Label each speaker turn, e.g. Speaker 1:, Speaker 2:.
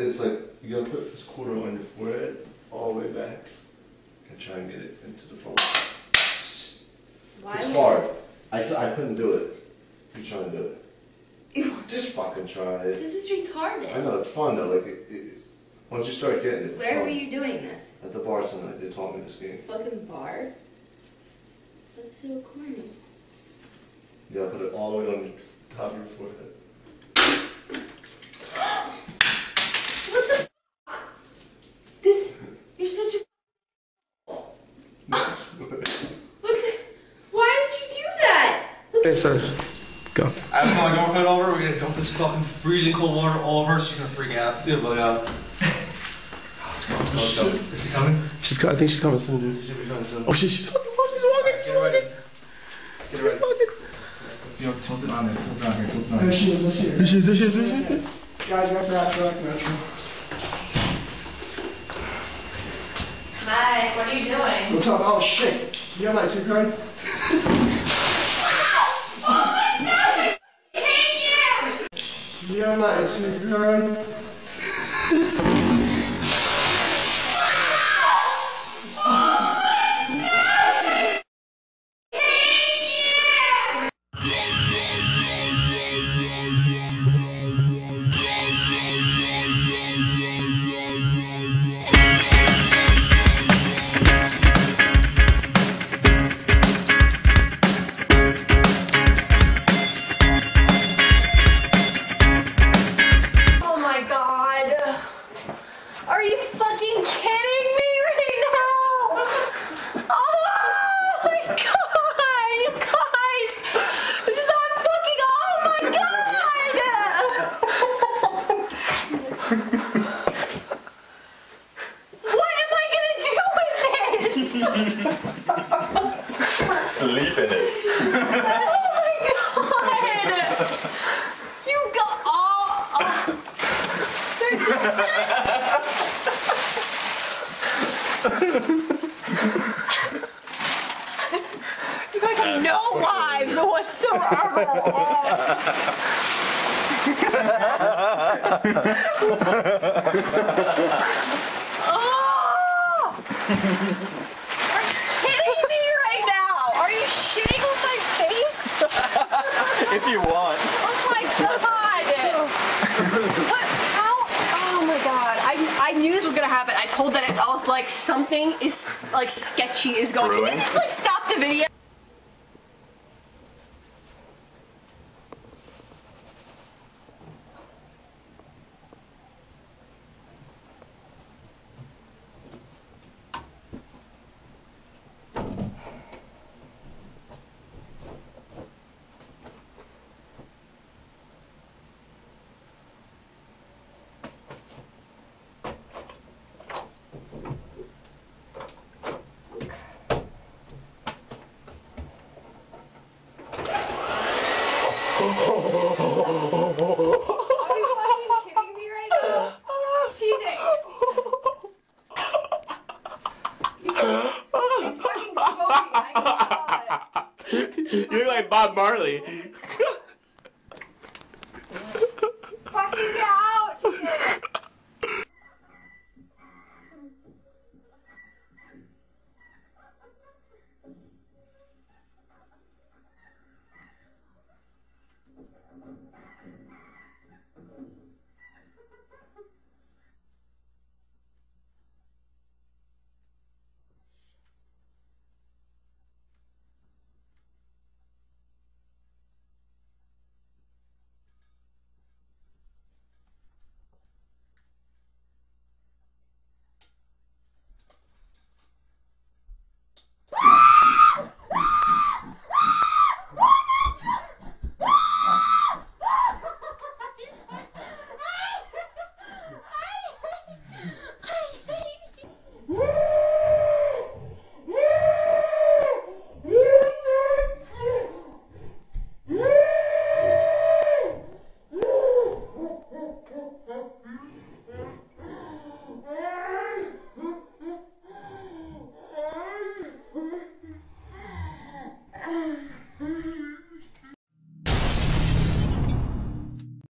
Speaker 1: It's like you gotta put this quarter on your forehead all the way back and try and get it into the front.
Speaker 2: Why
Speaker 1: it's hard. I couldn't do it. You try and do it. Just fucking try it.
Speaker 2: This is retarded.
Speaker 1: I know, it's fun though. Like, once you start getting it,
Speaker 2: Where were you doing this?
Speaker 1: At the bar tonight. They taught me this game.
Speaker 2: Fucking bar? That's so corny.
Speaker 1: You gotta put it all the way on the top of your forehead.
Speaker 2: What the f***? This... You're such a... Why did you do that?
Speaker 3: Okay, so go.
Speaker 4: I'm going to put it over. We're gonna dump this fucking freezing cold water all over. She's gonna freak out. Dude, but let's go. Is she coming?
Speaker 3: I think she's coming soon, dude.
Speaker 4: She'll be coming soon.
Speaker 3: Oh shit, she's walking.
Speaker 4: Get ready. Get ready. You know, tilt it on there. Tilt it on here. Tilt it on here.
Speaker 3: There she is. There she is.
Speaker 5: Guys, that's natural.
Speaker 2: Mike, what are you doing?
Speaker 5: What's up? Oh shit. You got my two card?
Speaker 2: Oh my god!
Speaker 5: You got my two card?
Speaker 2: Are you fucking kidding me right now? Oh my god, you guys! This is not fucking, oh my god! What am I gonna do with this?
Speaker 6: Sleep in it.
Speaker 2: Oh my god! You got you guys have no lives whatsoever. Oh. Are you kidding me right now? Are you shitting on my face?
Speaker 6: If you want.
Speaker 2: Oh my god! What? How? Oh my god! I knew this was gonna happen. I told Dennis, I was like, something is like sketchy is going. Can you just like stop the video?
Speaker 7: Are you fucking kidding me right now? TJ! It's fucking smoking, I can smell it.
Speaker 6: You look like Bob Marley.
Speaker 7: Fucking get out, TJ!